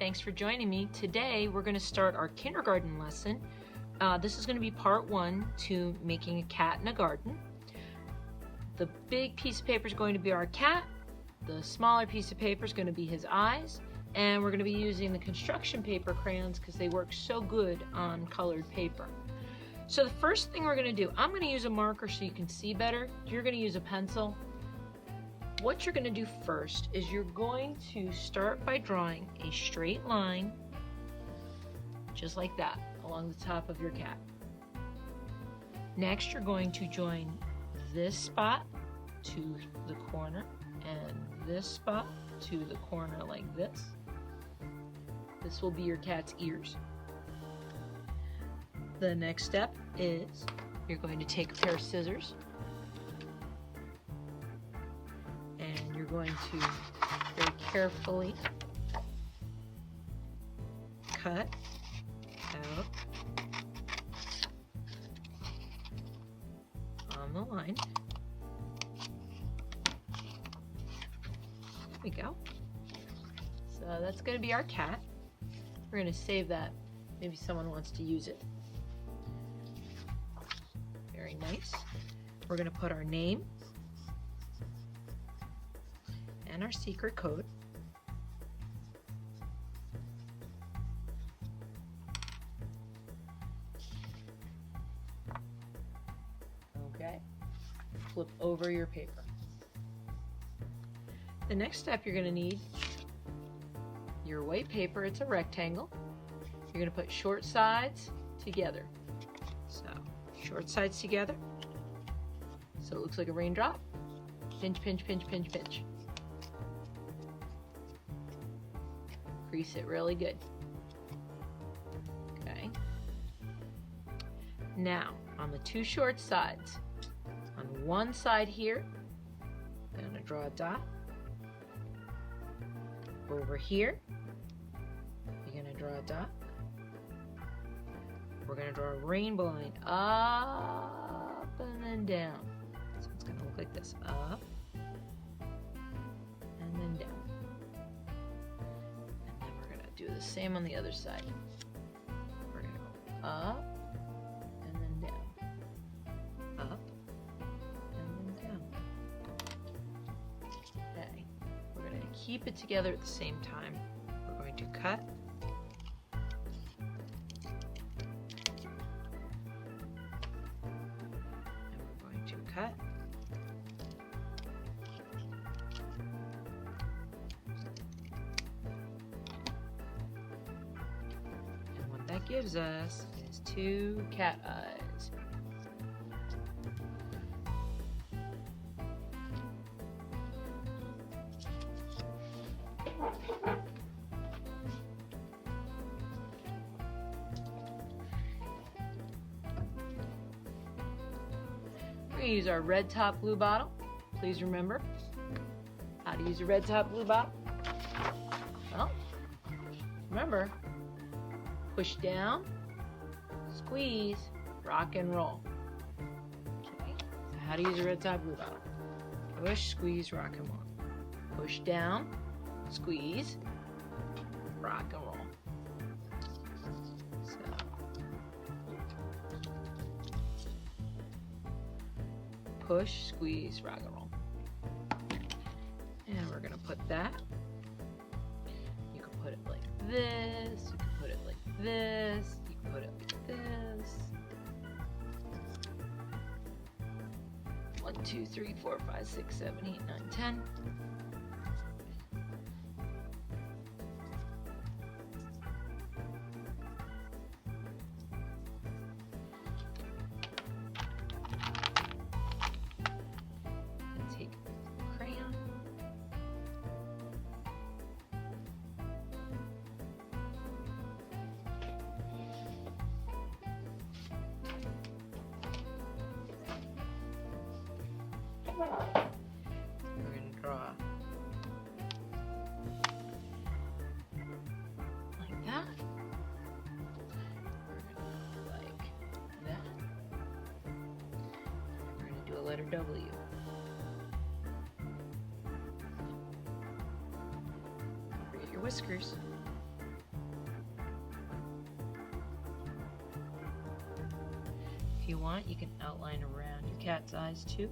thanks for joining me. Today we're going to start our kindergarten lesson. This is going to be part 1 to making a cat in a garden. The big piece of paper is going to be our cat. The smaller piece of paper is going to be his eyes. And we're going to be using the construction paper crayons because they work so good on colored paper. So the first thing we're going to do, I'm going to use a marker so you can see better. You're going to use a pencil. What you're going to do first is you're going to start by drawing a straight line, just like that, along the top of your cat. Next, you're going to join this spot to the corner and this spot to the corner like this. This will be your cat's ears. The next step is you're going to take a pair of scissors and you're going to very carefully cut out on the line. There we go. So that's going to be our cat. We're going to save that. Maybe someone wants to use it. Very nice. We're going to put our name and our secret code. Okay. Flip over your paper. The next step you're going to need your white paper. It's a rectangle. You're going to put short sides together. So, short sides together. So it looks like a raindrop. Pinch, pinch, pinch, pinch, pinch. Crease it really good. Okay. Now, on the two short sides, on one side here, I'm going to draw a dot. Over here, you're going to draw a dot. We're going to draw a rainbow line up and then down. So it's going to look like this. Up and then down. And then we're going to do the same on the other side. We're going to go up and then down. Up and then down. Okay. We're going to keep it together at the same time. We're going to cut. Cut. And what that gives us is 2 cat eyes. We're going to use our red top glue bottle. Please remember how to use a red top glue bottle. Well, remember, push down, squeeze, rock and roll. Okay, so how to use a red top glue bottle. Push, squeeze, rock and roll. Push down, squeeze, rock and roll. Push, squeeze, rock and roll. And we're going to put that. You can put it like this. You can put it like this. You can put it like this. 1, 2, 3, 4, 5, 6, 7, 8, 9, 10. We're going to draw like that. We're going to go like that. We're going to do a letter W. Create your whiskers. want, you can outline around your cat's eyes too.